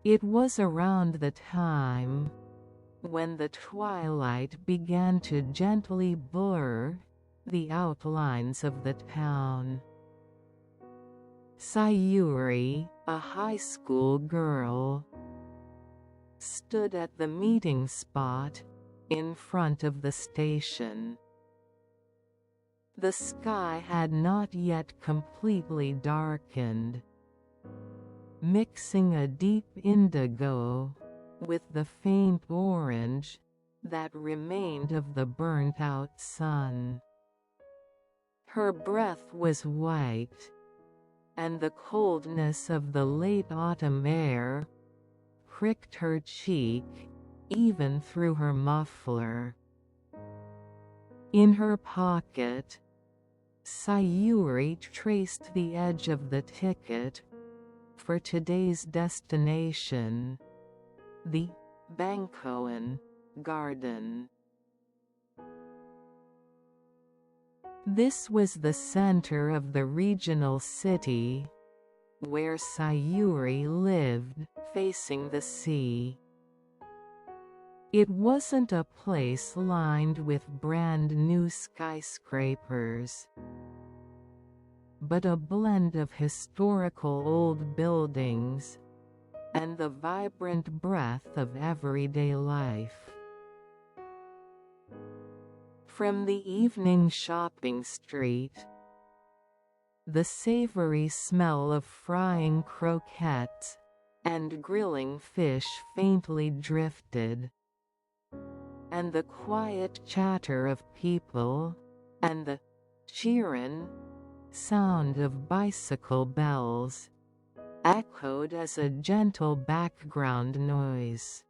It was around the time when the twilight began to gently blur the outlines of the town. Sayuri, a high school girl, stood at the meeting spot in front of the station. The sky had not yet completely darkened, mixing a deep indigo with the faint orange that remained of the burnt-out sun. Her breath was white, and the coldness of the late autumn air pricked her cheek even through her muffler. In her pocket, Sayuri traced the edge of the ticket for today's destination, the Bangkoan Garden. This was the center of the regional city where Sayuri lived, facing the sea. It wasn't a place lined with brand new skyscrapers, but a blend of historical old buildings and the vibrant breath of everyday life. From the evening shopping street, the savory smell of frying croquettes and grilling fish faintly drifted, and the quiet chatter of people and the cheerin' sound of bicycle bells echoed as a gentle background noise.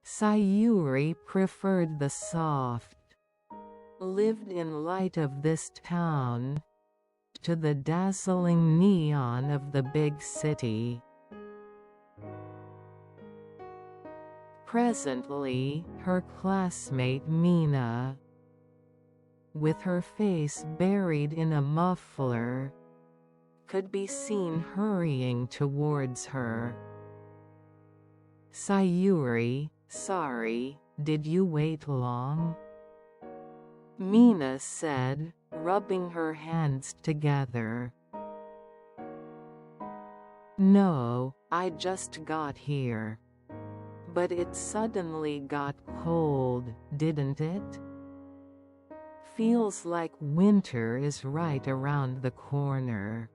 Sayuri preferred the soft, lived-in light of this town to the dazzling neon of the big city. Presently, her classmate Mina, with her face buried in a muffler, could be seen hurrying towards her. "Sayuri, sorry, did you wait long?" Mina said, rubbing her hands together. "No, I just got here. But it suddenly got cold, didn't it? Feels like winter is right around the corner."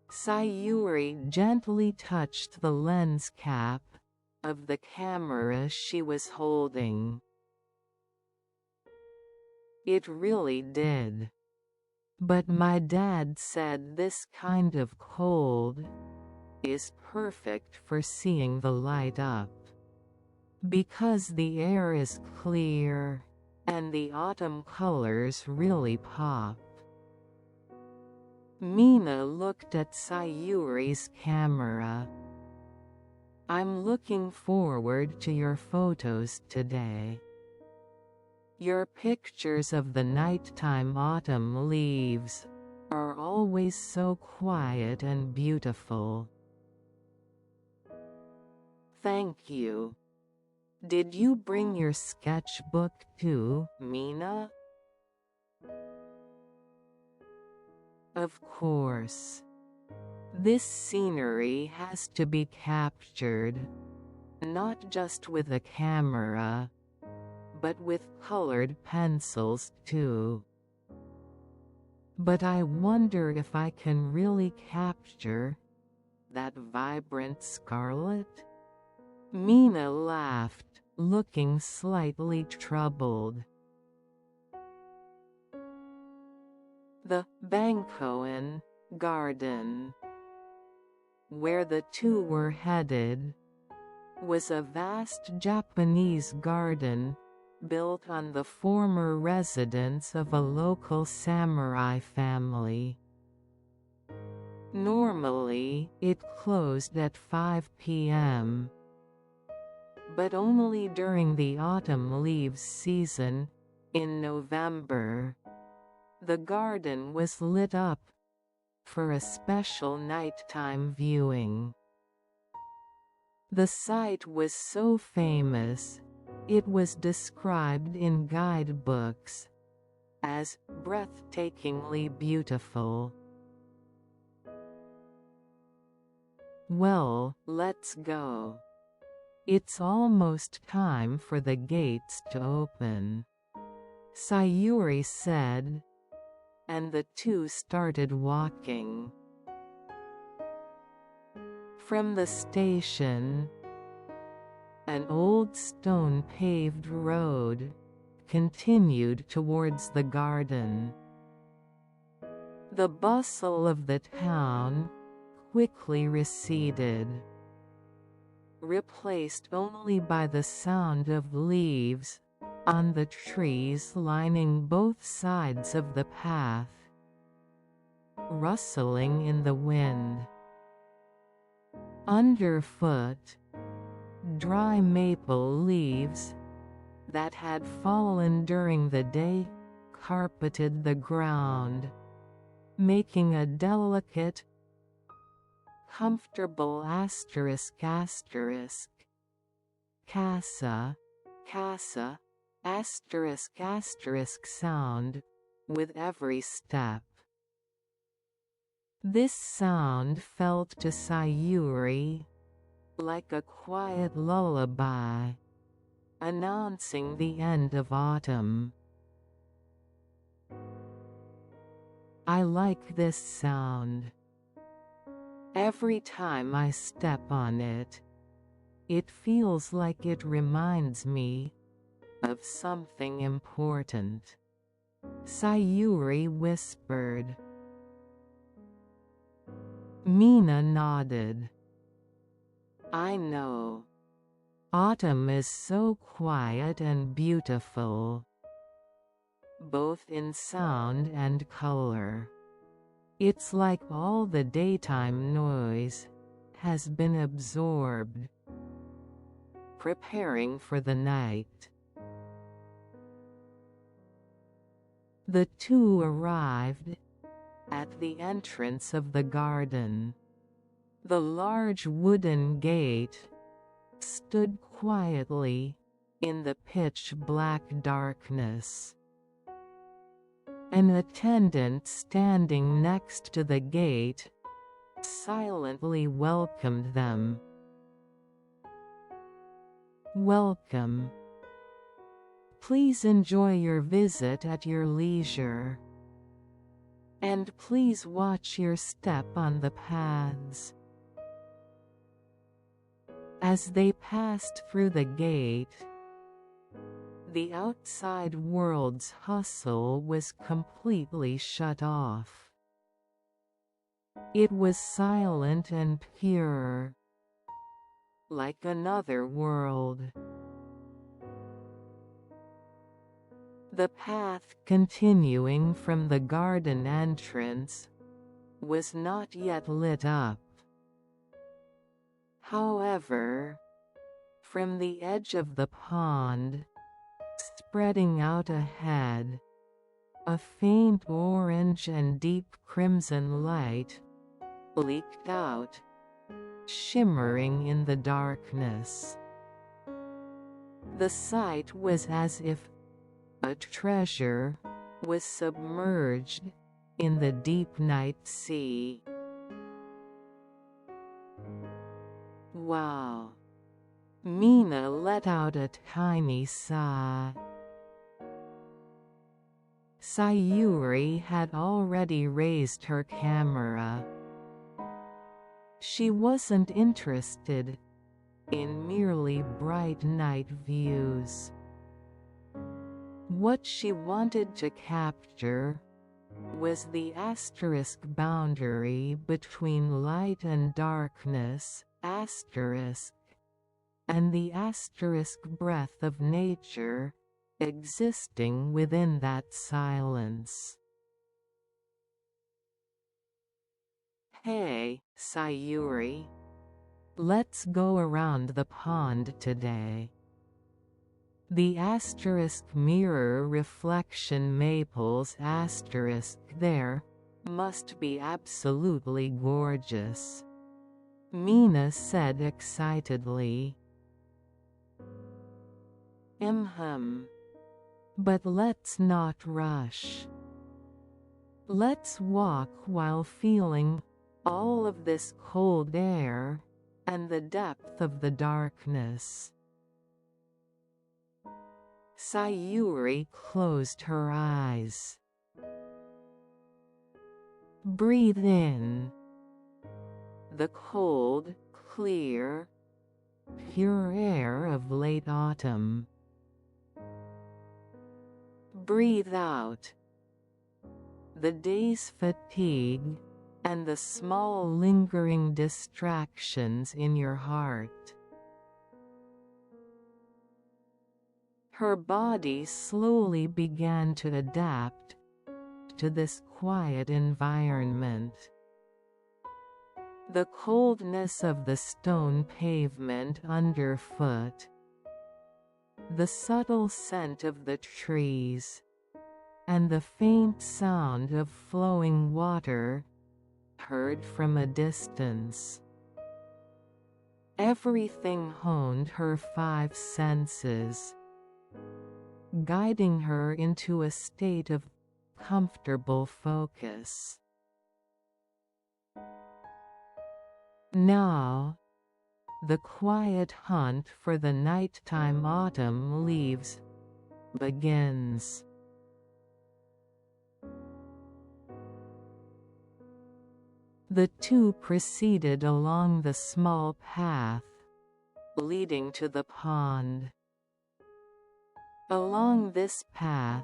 Sayuri gently touched the lens cap of the camera she was holding. "It really did. But my dad said this kind of cold is perfect for seeing the light up, because the air is clear and the autumn colors really pop." Mina looked at Sayuri's camera. "I'm looking forward to your photos today. Your pictures of the nighttime autumn leaves are always so quiet and beautiful." "Thank you. Did you bring your sketchbook too, Mina?" "Of course. This scenery has to be captured, not just with a camera, but with colored pencils too. But I wonder if I can really capture that vibrant scarlet?" Mina laughed, looking slightly troubled. The Bangkoan Garden, where the two were headed, was a vast Japanese garden built on the former residence of a local samurai family. Normally, it closed at 5 p.m., but only during the autumn leaves season, in November. The garden was lit up for a special nighttime viewing. The site was so famous, it was described in guidebooks as breathtakingly beautiful. Well, let's go. It's almost time for the gates to open, Sayuri said, and the two started walking. From the station, an old stone-paved road continued towards the garden. The bustle of the town quickly receded, replaced only by the sound of leaves on the trees lining both sides of the path, rustling in the wind. Underfoot, dry maple leaves that had fallen during the day carpeted the ground, making a delicate, comfortable sound with every step. This sound felt to Sayuri like a quiet lullaby, announcing the end of autumn. I like this sound. Every time I step on it, it feels like it reminds me of something important, Sayuri whispered. Mina nodded. I know. Autumn is so quiet and beautiful, both in sound and color. It's like all the daytime noise has been absorbed, preparing for the night. The two arrived at the entrance of the garden. The large wooden gate stood quietly in the pitch-black darkness. An attendant standing next to the gate silently welcomed them. Welcome. Please enjoy your visit at your leisure. And please watch your step on the paths. As they passed through the gate, the outside world's hustle was completely shut off. It was silent and pure, like another world. The path continuing from the garden entrance was not yet lit up. However, from the edge of the pond, spreading out ahead, a faint orange and deep crimson light leaked out, shimmering in the darkness. The sight was as if a treasure was submerged in the deep night sea. Wow! Mina let out a tiny sigh. Sayuri had already raised her camera. She wasn't interested in merely bright night views. What she wanted to capture was the asterisk boundary between light and darkness, asterisk, and the asterisk breath of nature existing within that silence. Hey, Sayuri. Let's go around the pond today. The asterisk mirror reflection maples asterisk there must be absolutely gorgeous. Mina said excitedly. But let's not rush. Let's walk while feeling all of this cold air and the depth of the darkness. Sayuri closed her eyes. Breathe in the cold, clear, pure air of late autumn. Breathe out the day's fatigue and the small lingering distractions in your heart. Her body slowly began to adapt to this quiet environment. The coldness of the stone pavement underfoot, the subtle scent of the trees, and the faint sound of flowing water heard from a distance. Everything honed her five senses, guiding her into a state of comfortable focus. Now, the quiet hunt for the nighttime autumn leaves begins. The two proceeded along the small path leading to the pond. Along this path,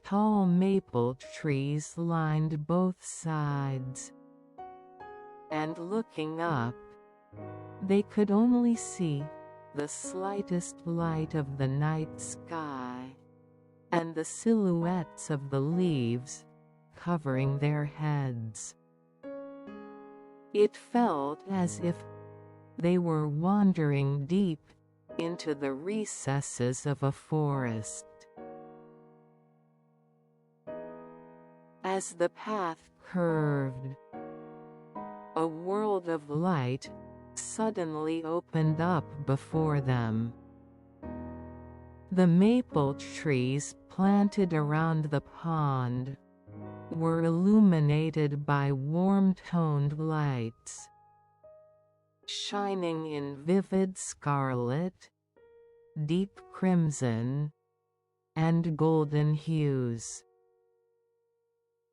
tall maple trees lined both sides, and looking up, they could only see the slightest light of the night sky and the silhouettes of the leaves covering their heads. It felt as if they were wandering deep into the recesses of a forest. As the path curved, a world of light suddenly opened up before them. The maple trees planted around the pond were illuminated by warm-toned lights, shining in vivid scarlet, deep crimson, and golden hues.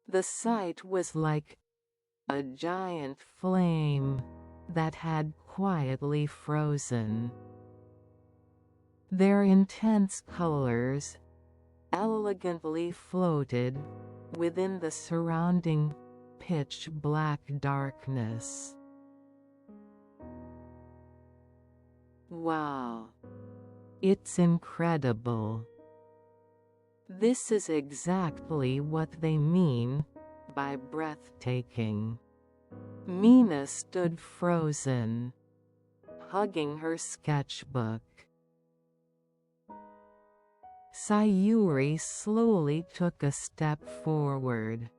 The sight was like a giant flame that had quietly frozen. Their intense colors elegantly floated within the surrounding pitch-black darkness. Wow! It's incredible. This is exactly what they mean by breathtaking. Mina stood frozen, hugging her sketchbook. Sayuri slowly took a step forward.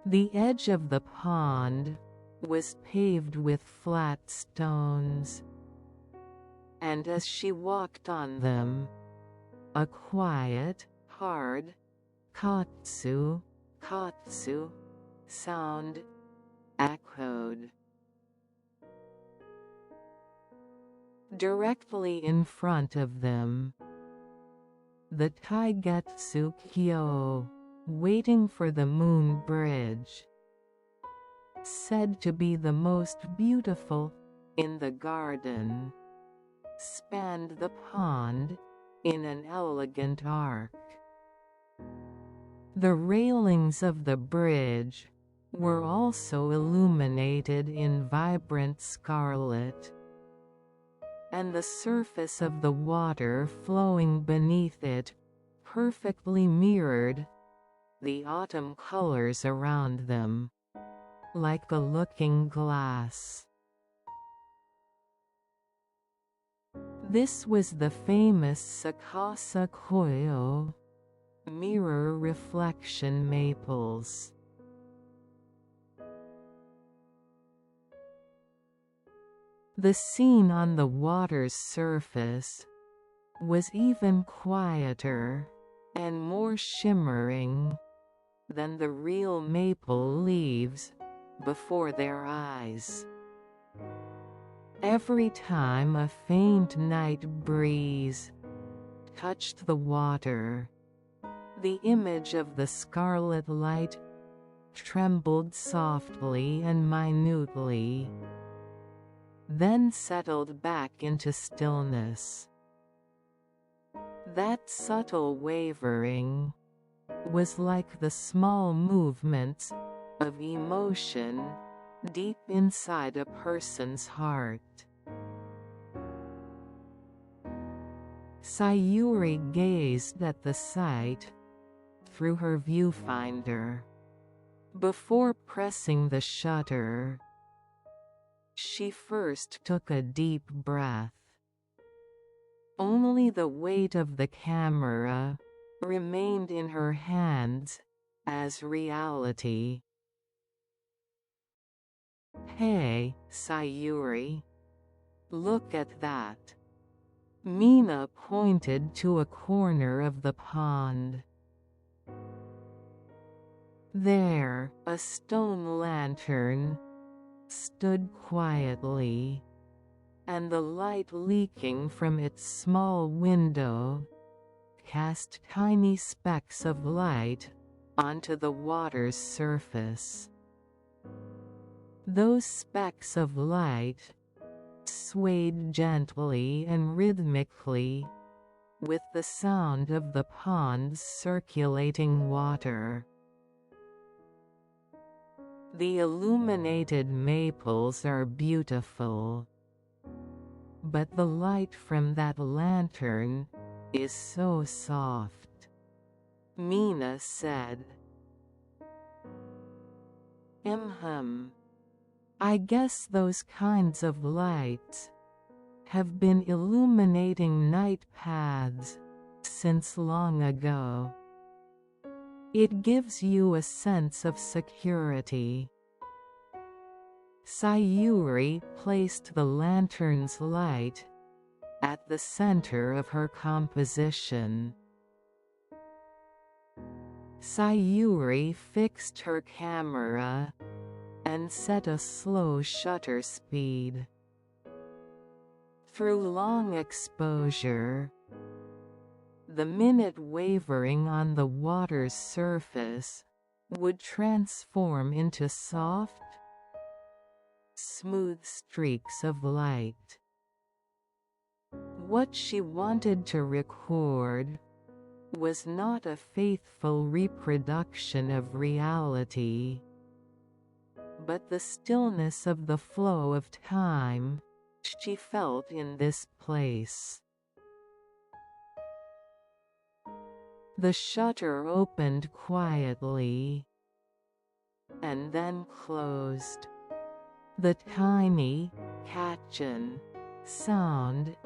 The edge of the pond was paved with flat stones, and as she walked on them, a quiet, hard katsu, katsu sound echoed. Directly in front of them, the Taigetsu Kyo, waiting for the moon bridge, said to be the most beautiful in the garden, spanned the pond in an elegant arc. The railings of the bridge were also illuminated in vibrant scarlet, and the surface of the water flowing beneath it perfectly mirrored the autumn colors around them, like a looking glass. This was the famous Sakasa kouyou, mirror reflection maples. The scene on the water's surface was even quieter and more shimmering than the real maple leaves before their eyes. Every time a faint night breeze touched the water, the image of the scarlet light trembled softly and minutely, then settled back into stillness. That subtle wavering was like the small movements of emotion deep inside a person's heart. Sayuri gazed at the sight through her viewfinder. Before pressing the shutter, she first took a deep breath. Only the weight of the camera remained in her hands as reality. "Hey, Sayuri. Look at that." Mina pointed to a corner of the pond. There, a stone lantern stood quietly, and the light leaking from its small window cast tiny specks of light onto the water's surface. Those specks of light swayed gently and rhythmically with the sound of the pond's circulating water. The illuminated maples are beautiful, but the light from that lantern is so soft, Mina said. I guess those kinds of lights have been illuminating night paths since long ago. It gives you a sense of security. Sayuri placed the lantern's light at the center of her composition. Sayuri fixed her camera and set a slow shutter speed. Through long exposure, the minute wavering on the water's surface would transform into soft, smooth streaks of light. What she wanted to record was not a faithful reproduction of reality, but the stillness of the flow of time she felt in this place. The shutter opened quietly and then closed. The tiny, catchin sound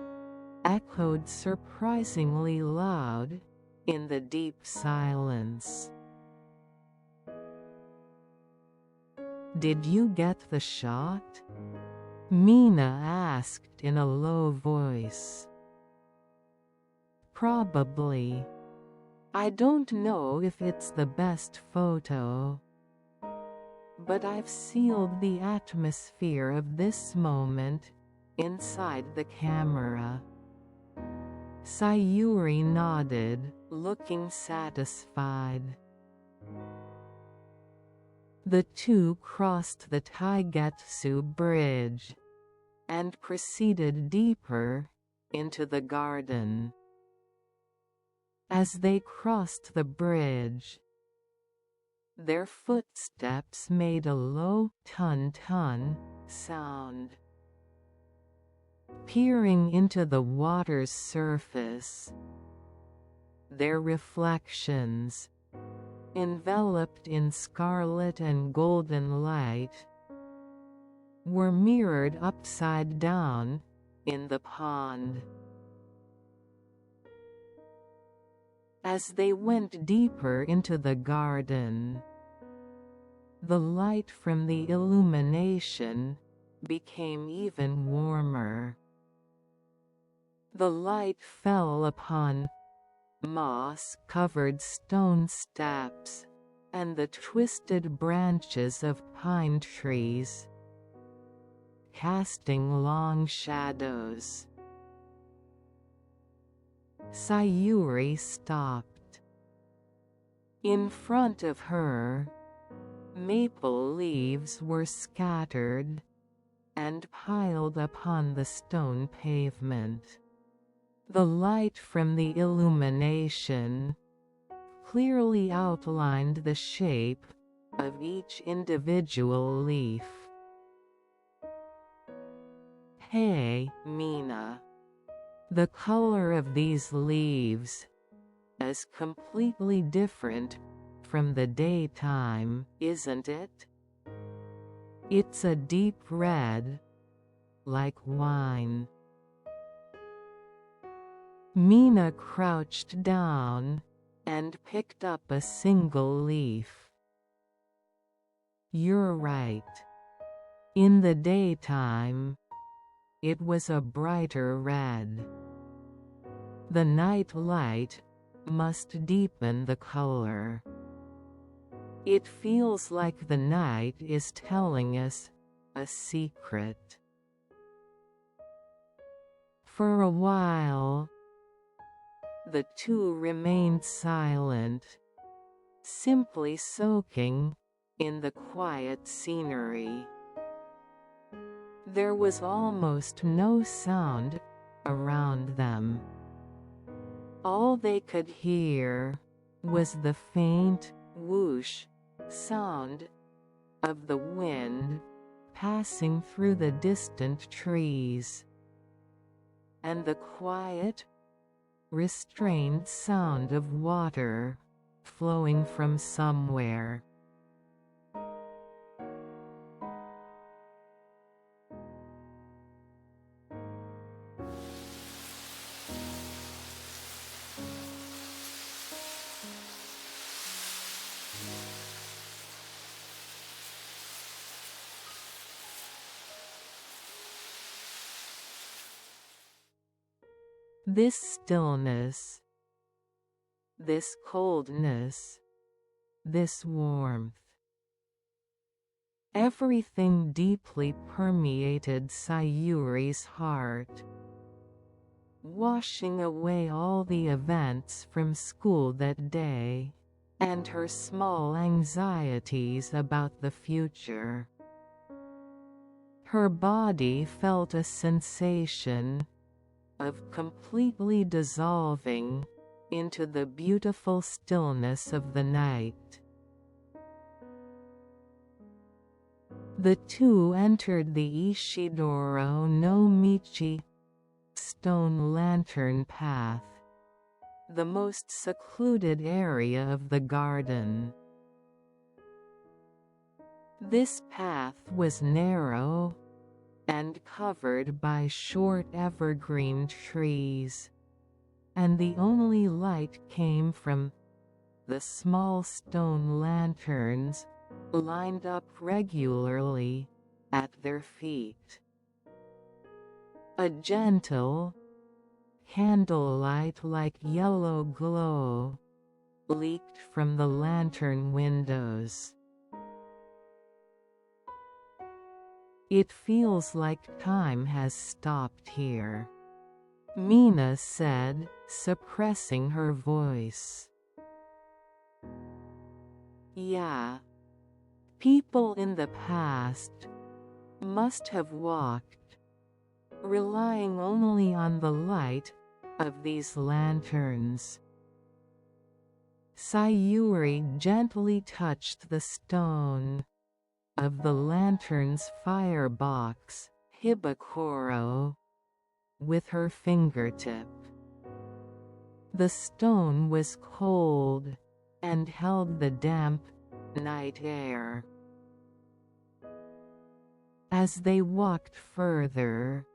echoed surprisingly loud in the deep silence. "Did you get the shot?" Mina asked in a low voice. "Probably. I don't know if it's the best photo, but I've sealed the atmosphere of this moment inside the camera." Sayuri nodded, looking satisfied. The two crossed the Taigetsu Bridge and proceeded deeper into the garden. As they crossed the bridge, their footsteps made a low tun-tun sound. Peering into the water's surface, their reflections, enveloped in scarlet and golden light, were mirrored upside down in the pond. As they went deeper into the garden, the light from the illumination became even warmer. The light fell upon moss-covered stone steps and the twisted branches of pine trees, casting long shadows. Sayuri stopped. In front of her, maple leaves were scattered and piled upon the stone pavement. The light from the illumination clearly outlined the shape of each individual leaf. "Hey, Mina. The color of these leaves is completely different from the daytime, isn't it? It's a deep red, like wine." Mina crouched down and picked up a single leaf. "You're right. In the daytime, it was a brighter red. The night light must deepen the color. It feels like the night is telling us a secret." For a while, the two remained silent, simply soaking in the quiet scenery. There was almost no sound around them. All they could hear was the faint whoosh sound of the wind passing through the distant trees, and the quiet, restrained sound of water flowing from somewhere. This stillness, this coldness, this warmth. Everything deeply permeated Sayuri's heart, washing away all the events from school that day, and her small anxieties about the future. Her body felt a sensation of completely dissolving into the beautiful stillness of the night. The two entered the Ishidoro no Michi stone lantern path, the most secluded area of the garden. This path was narrow and covered by short evergreen trees, and the only light came from the small stone lanterns lined up regularly at their feet. A gentle, candlelight-like yellow glow leaked from the lantern windows. "It feels like time has stopped here," Mina said, suppressing her voice. "Yeah. People in the past must have walked, relying only on the light of these lanterns." Sayuri gently touched the stone of the lantern's firebox, Hibakoro, with her fingertip. The stone was cold and held the damp night air. As they walked further,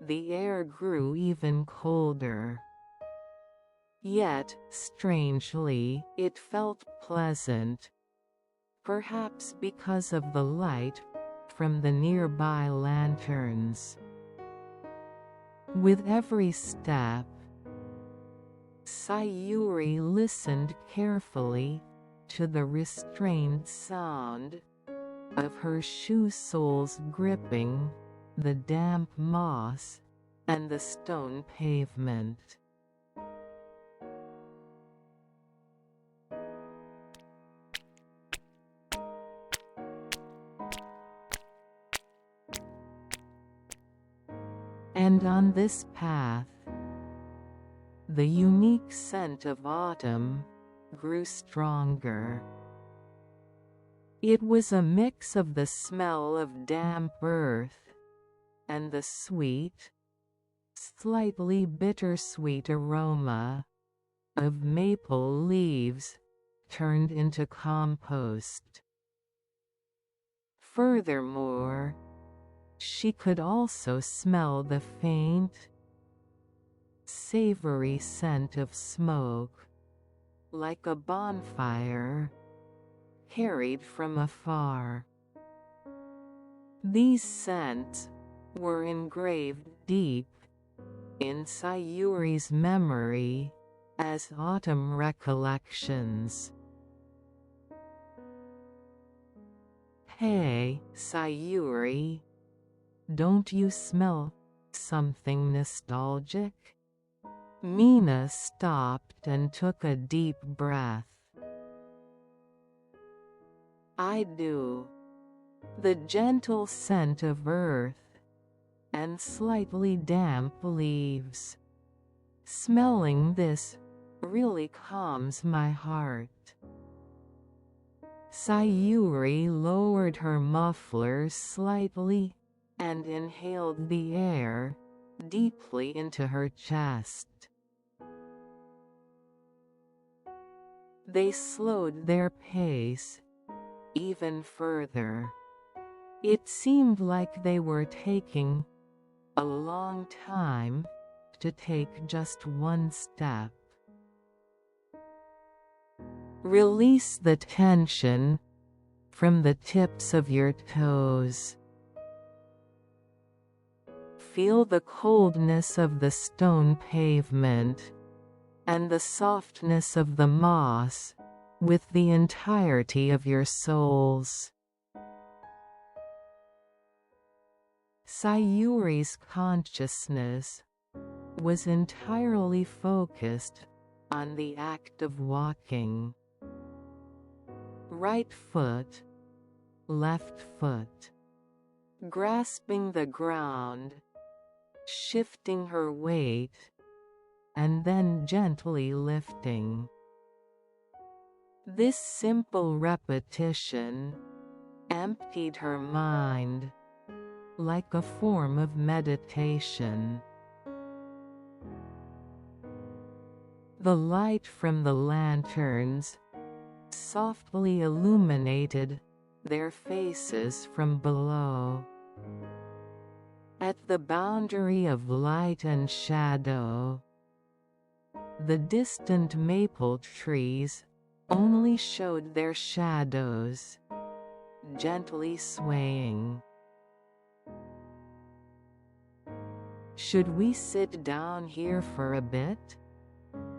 the air grew even colder. Yet, strangely, it felt pleasant, perhaps because of the light from the nearby lanterns. With every step, Sayuri listened carefully to the restrained sound of her shoe soles gripping the damp moss and the stone pavement. And on this path, the unique scent of autumn grew stronger. It was a mix of the smell of damp earth and the sweet, slightly bittersweet aroma of maple leaves turned into compost. Furthermore, she could also smell the faint, savory scent of smoke, like a bonfire, carried from afar. These scents were engraved deep in Sayuri's memory as autumn recollections. "Hey, Sayuri, don't you smell something nostalgic?" Mina stopped and took a deep breath. "I do. The gentle scent of earth and slightly damp leaves. Smelling this really calms my heart." Sayuri lowered her muffler slightly and inhaled the air deeply into her chest. They slowed their pace even further. It seemed like they were taking a long time to take just one step. "Release the tension from the tips of your toes. Feel the coldness of the stone pavement and the softness of the moss with the entirety of your souls." Sayuri's consciousness was entirely focused on the act of walking. Right foot, left foot, grasping the ground, shifting her weight, and then gently lifting. This simple repetition emptied her mind like a form of meditation. The light from the lanterns softly illuminated their faces from below. At the boundary of light and shadow, the distant maple trees only showed their shadows, gently swaying. "Should we sit down here for a bit?"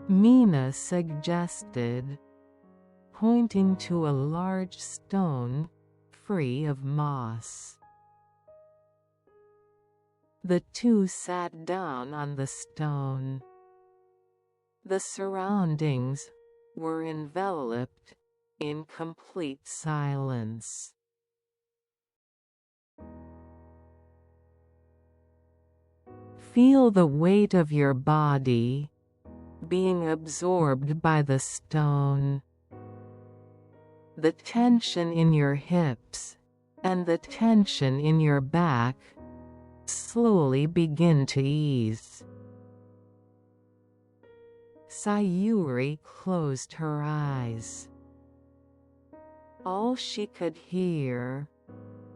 Mina suggested, pointing to a large stone free of moss. The two sat down on the stone. The surroundings were enveloped in complete silence. Feel the weight of your body being absorbed by the stone. The tension in your hips and the tension in your back slowly begin to ease. Sayuri closed her eyes. All she could hear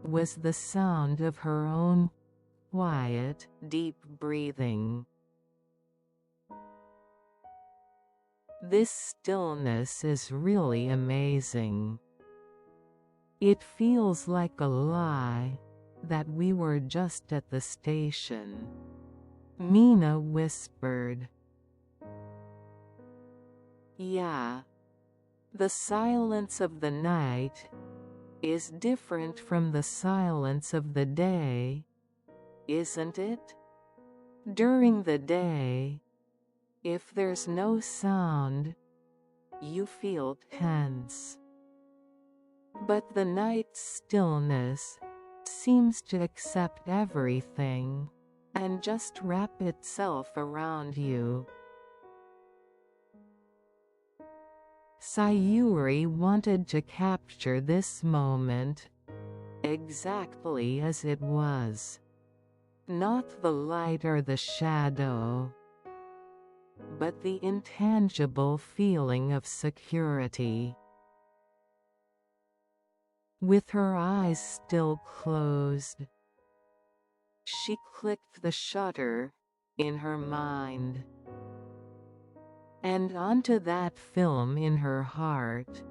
was the sound of her own quiet, deep breathing. This stillness is really amazing. It feels like a lie that we were just at the station," Mina whispered. "Yeah. The silence of the night is different from the silence of the day, isn't it? During the day, if there's no sound, you feel tense. But the night's stillness seems to accept everything and just wrap itself around you." Sayuri wanted to capture this moment exactly as it was. Not the light or the shadow, but the intangible feeling of security. With her eyes still closed, she clicked the shutter in her mind. And onto that film in her heart,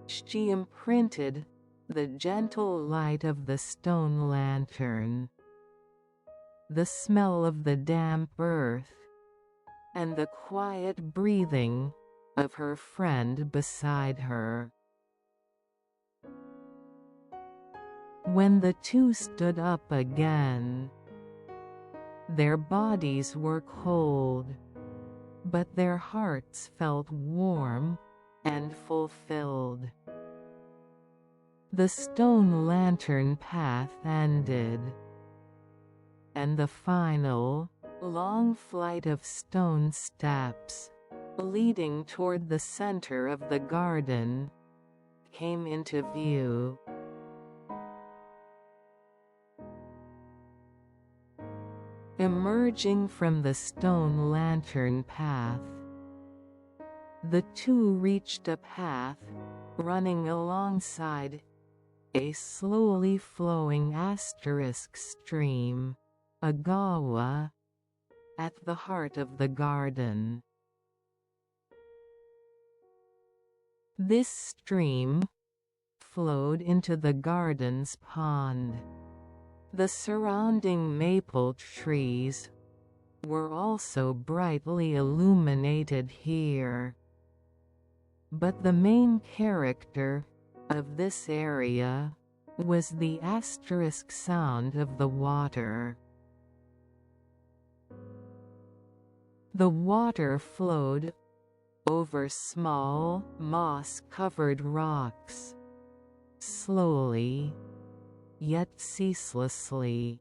she imprinted the gentle light of the stone lantern, the smell of the damp earth, and the quiet breathing of her friend beside her. When the two stood up again, their bodies were cold, but their hearts felt warm and fulfilled. The stone lantern path ended, and the final, long flight of stone steps leading toward the center of the garden came into view. Emerging from the stone lantern path, the two reached a path running alongside a slowly flowing asterisk stream, a gawa, at the heart of the garden. This stream flowed into the garden's pond. The surrounding maple trees were also brightly illuminated here. But the main character of this area was the asterisk sound of the water. The water flowed over small, moss-covered rocks, slowly, yet ceaselessly.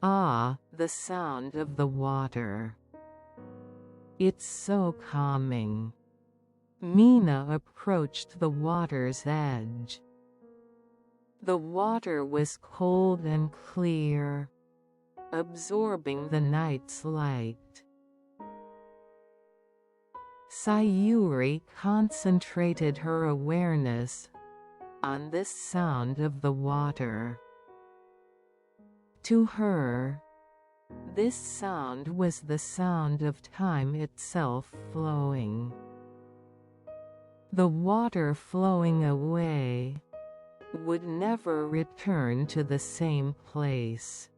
Ah, the sound of the water. It's so calming. Mina approached the water's edge. The water was cold and clear, absorbing the night's light. Sayuri concentrated her awareness on this sound of the water. To her, this sound was the sound of time itself flowing. The water flowing away would never return to the same place.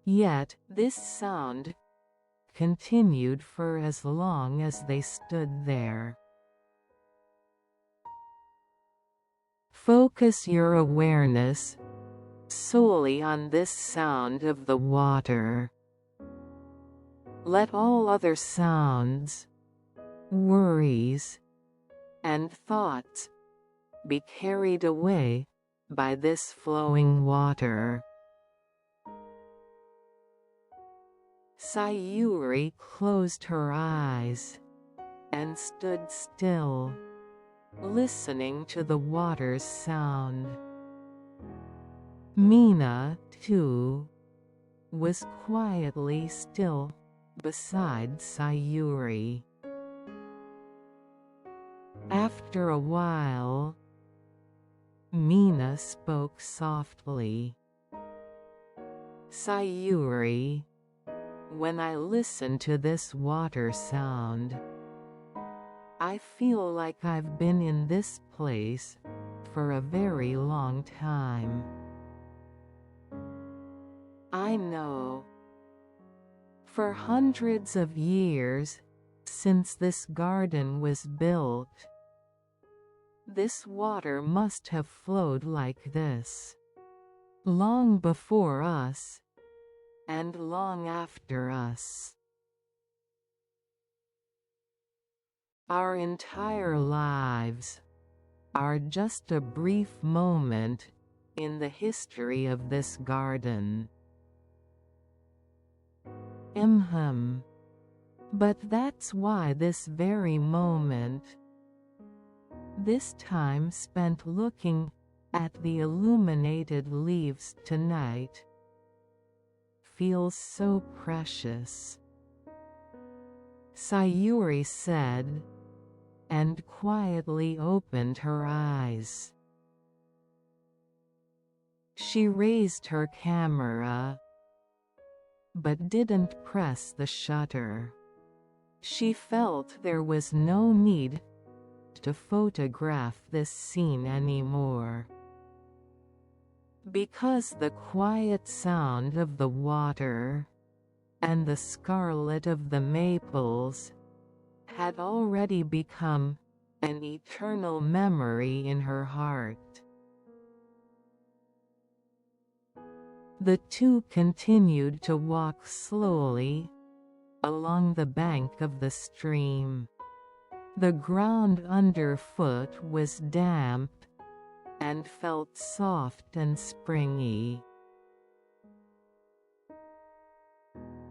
Yet this sound continued for as long as they stood there. Focus your awareness solely on this sound of the water. Let all other sounds, worries, and thoughts be carried away by this flowing water. Sayuri closed her eyes and stood still, listening to the water's sound. Mina, too, was quietly still beside Sayuri. After a while, Mina spoke softly. Sayuri, when I listen to this water sound, I feel like I've been in this place for a very long time. I know. For hundreds of years, since this garden was built, this water must have flowed like this, long before us, and long after us. Our entire lives are just a brief moment in the history of this garden. But that's why this very moment, this time spent looking at the illuminated leaves tonight, feels so precious. Sayuri said, and quietly opened her eyes. She raised her camera, but didn't press the shutter. She felt there was no need to photograph this scene anymore, because the quiet sound of the water and the scarlet of the maples had already become an eternal memory in her heart. The two continued to walk slowly along the bank of the stream. The ground underfoot was damp and felt soft and springy.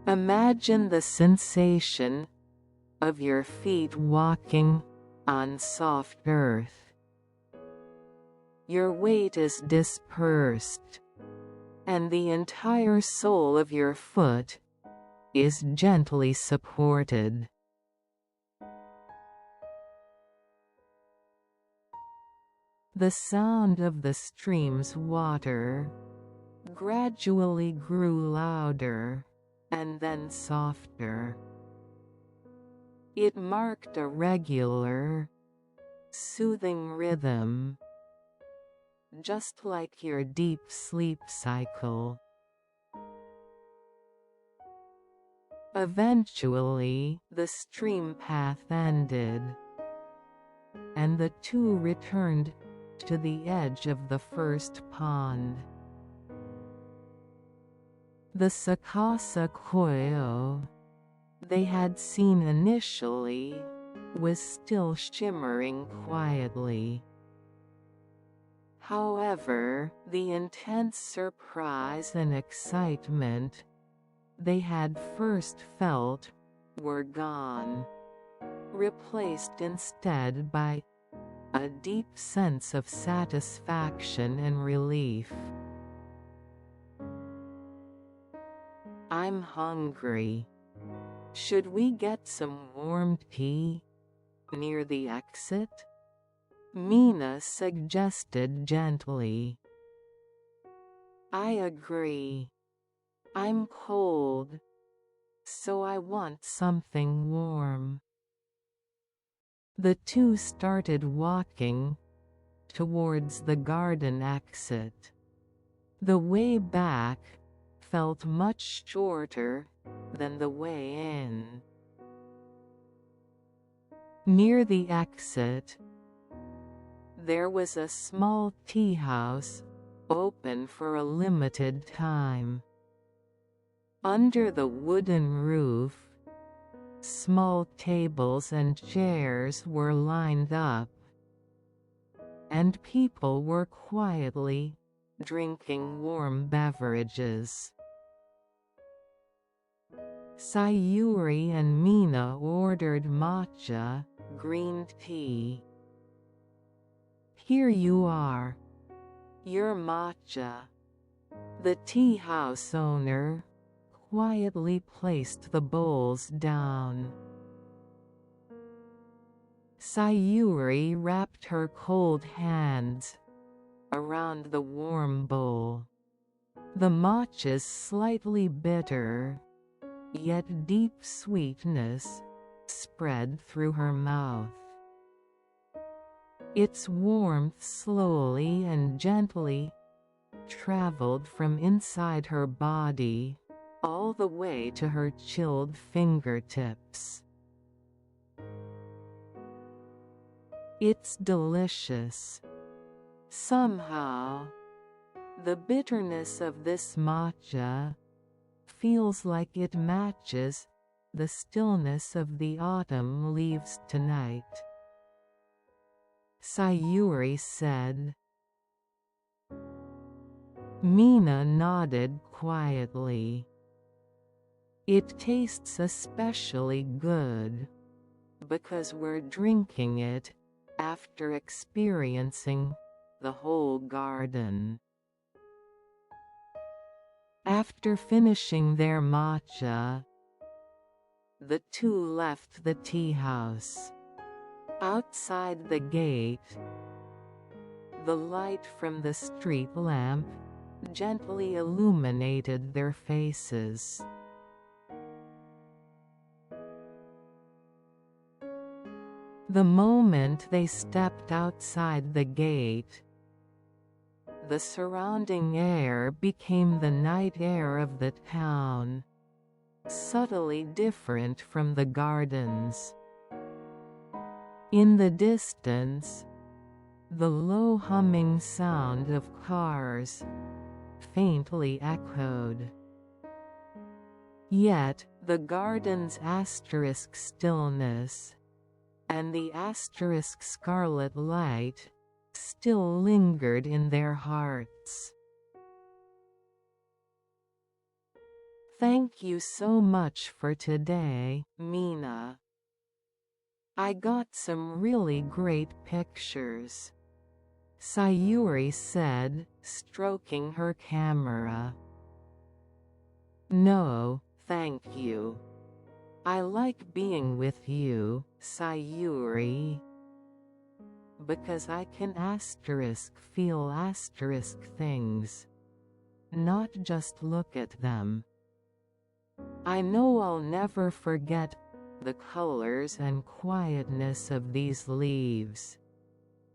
Imagine the sensation of your feet walking on soft earth. Your weight is dispersed, and the entire sole of your foot is gently supported. The sound of the stream's water gradually grew louder and then softer. It marked a regular, soothing rhythm, just like your deep sleep cycle. Eventually, the stream path ended, and the two returned to the edge of the first pond. The Sakura kouyou they had seen initially was still shimmering quietly. However, the intense surprise and excitement they had first felt were gone, replaced instead by a deep sense of satisfaction and relief. I'm hungry. Should we get some warm tea near the exit? Mina suggested gently. I agree. I'm cold, so I want something warm. The two started walking towards the garden exit. The way back felt much shorter than the way in. Near the exit, there was a small tea house open for a limited time. Under the wooden roof, small tables and chairs were lined up, and people were quietly drinking warm beverages. Sayuri and Mina ordered matcha green tea. Here you are. Your matcha. The tea house owner quietly placed the bowls down. Sayuri wrapped her cold hands around the warm bowl. The matcha's slightly bitter, yet deep sweetness spread through her mouth. Its warmth slowly and gently traveled from inside her body all the way to her chilled fingertips. It's delicious. Somehow, the bitterness of this matcha feels like it matches the stillness of the autumn leaves tonight, Sayuri said. Mina nodded quietly. It tastes especially good because we're drinking it after experiencing the whole garden. After finishing their matcha, the two left the tea house. Outside the gate, the light from the street lamp gently illuminated their faces. The moment they stepped outside the gate, the surrounding air became the night air of the town, subtly different from the gardens. In the distance, the low humming sound of cars faintly echoed. Yet, the garden's asterisk stillness and the asterisk scarlet light still lingered in their hearts. Thank you so much for today, Mina. I got some really great pictures, Sayuri said, stroking her camera. No, thank you. I like being with you, Sayuri, because I can feel things, not just look at them. I know I'll never forget the colors and quietness of these leaves,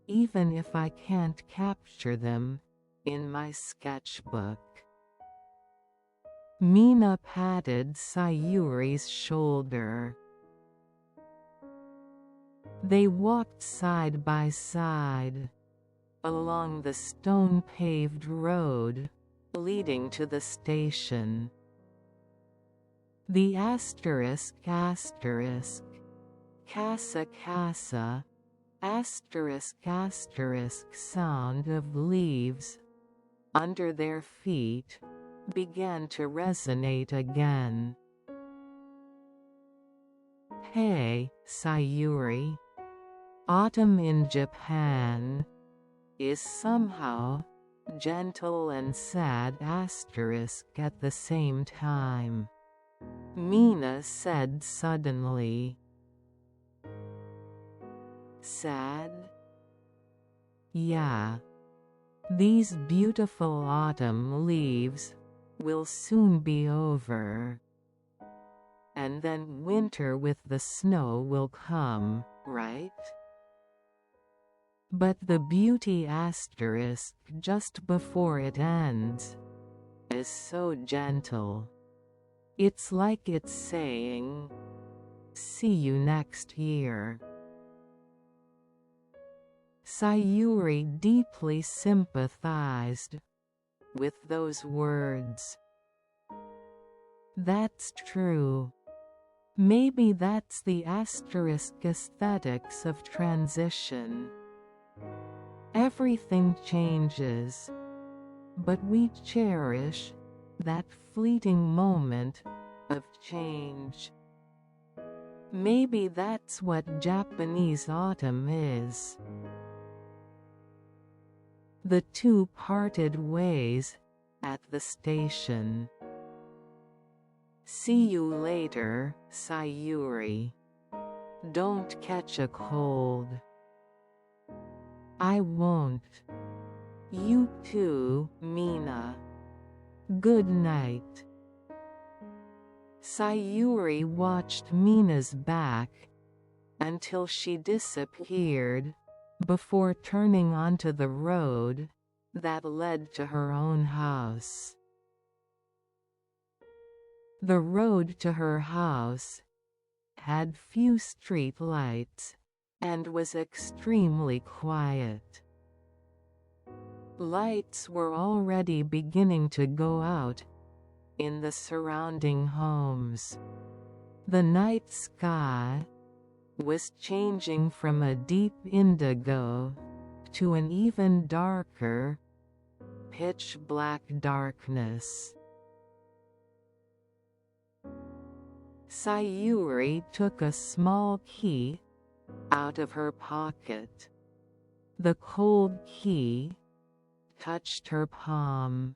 even if I can't capture them in my sketchbook. Mina patted Sayuri's shoulder. They walked side by side along the stone-paved road leading to the station. The asterisk casa casa asterisk sound of leaves under their feet began to resonate again. Hey, Sayuri. Autumn in Japan is somehow gentle and sad at the same time, Mina said suddenly. Sad? Yeah. These beautiful autumn leaves will soon be over. And then winter with the snow will come, right? But the beauty asterisk just before it ends is so gentle. It's like it's saying, see you next year. Sayuri deeply sympathized with those words. That's true. Maybe that's the asterisk aesthetics of transition. Everything changes, but we cherish that fleeting moment of change. Maybe that's what Japanese autumn is. The two parted ways at the station. See you later, Sayuri. Don't catch a cold. I won't. You too, Mina. Good night. Sayuri watched Mina's back until she disappeared before turning onto the road that led to her own house. The road to her house had few street lights and was extremely quiet. Lights were already beginning to go out in the surrounding homes. The night sky was changing from a deep indigo to an even darker, pitch-black darkness. Sayuri took a small key out of her pocket. The cold key touched her palm.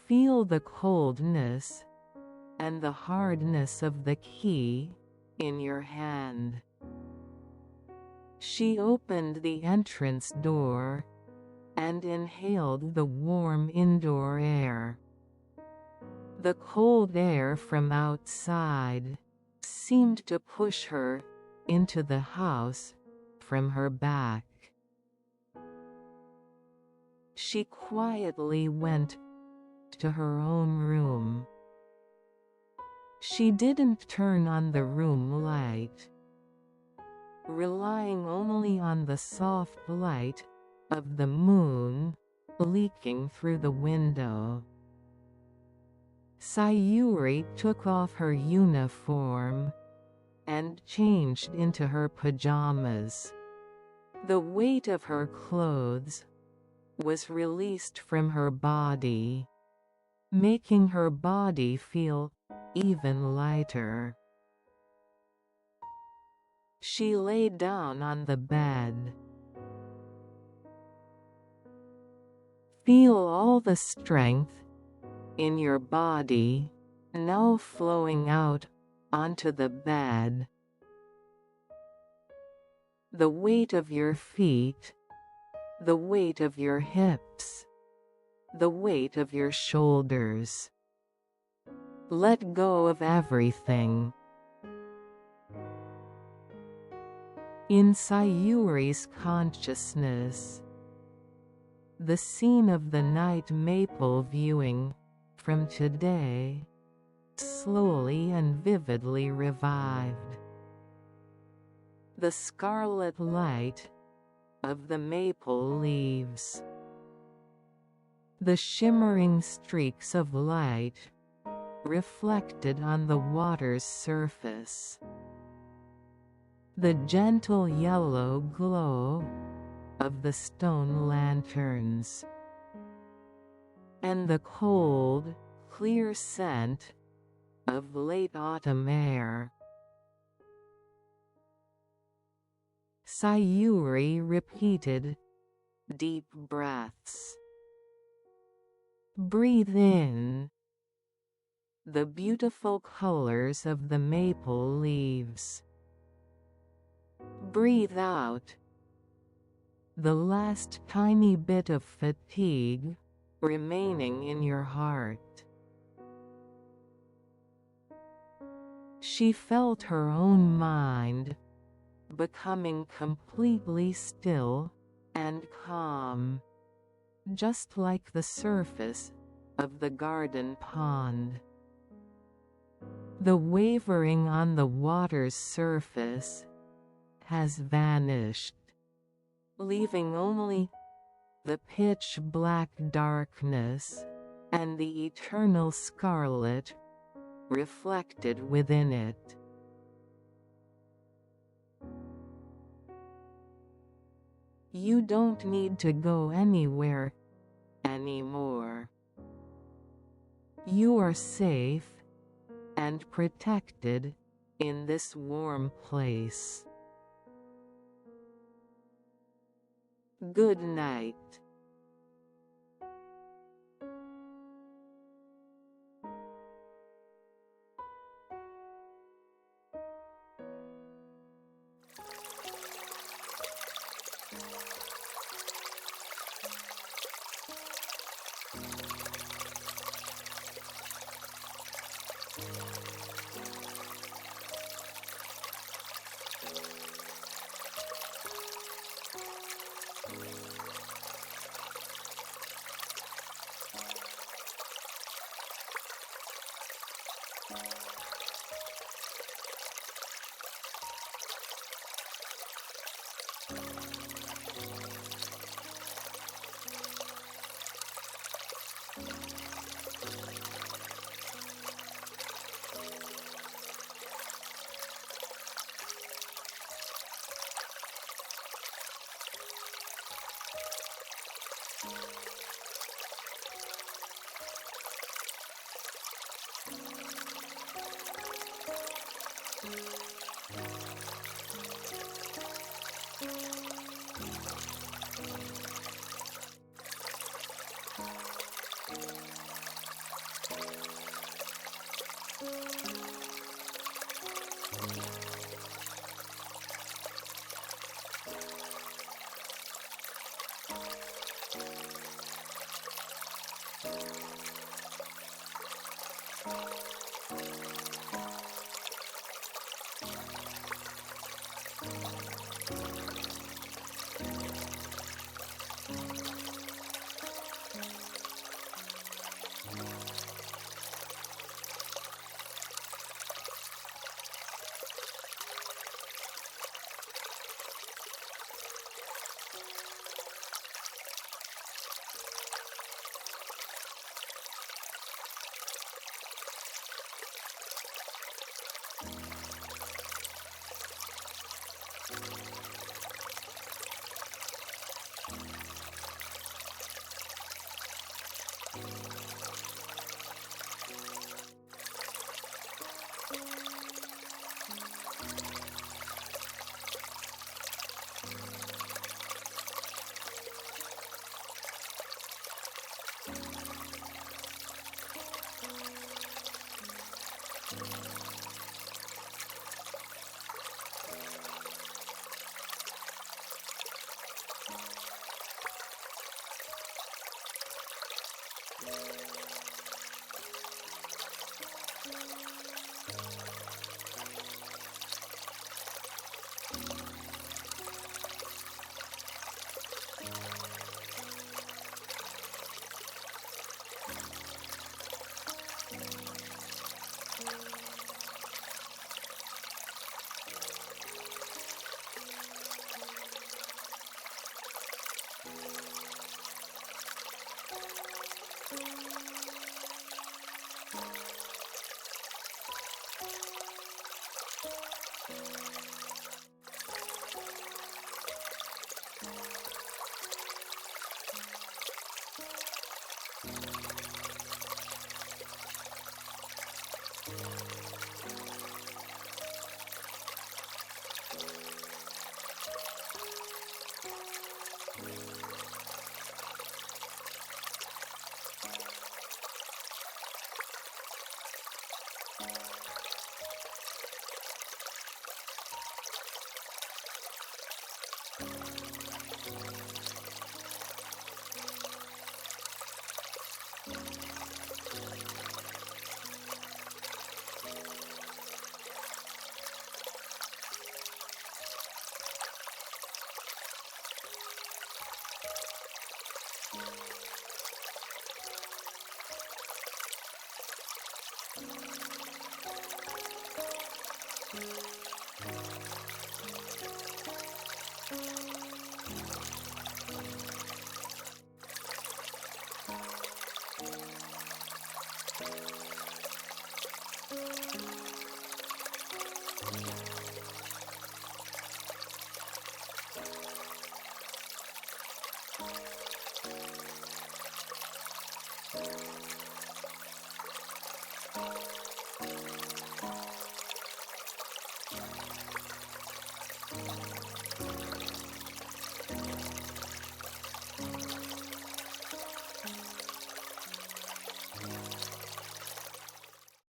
Feel the coldness and the hardness of the key in your hand. She opened the entrance door and inhaled the warm indoor air. The cold air from outside seemed to push her into the house from her back. She quietly went to her own room. She didn't turn on the room light, relying only on the soft light of the moon leaking through the window. Sayuri took off her uniform and changed into her pajamas. The weight of her clothes was released from her body, making her body feel even lighter. She lay down on the bed. Feel all the strength in your body now flowing out onto the bed. The weight of your feet, the weight of your hips, the weight of your shoulders. Let go of everything. In Sayuri's consciousness, the scene of the night maple viewing from today slowly and vividly revived. The scarlet light of the maple leaves. The shimmering streaks of light reflected on the water's surface. The gentle yellow glow of the stone lanterns. And the cold, clear scent of late autumn air. Sayuri repeated deep breaths. Breathe in the beautiful colors of the maple leaves. Breathe out the last tiny bit of fatigue remaining in your heart. She felt her own mind becoming completely still and calm, just like the surface of the garden pond. The wavering on the water's surface has vanished, leaving only the pitch-black darkness and the eternal scarlet reflected within it. You don't need to go anywhere anymore. You are safe and protected in this warm place. Good night.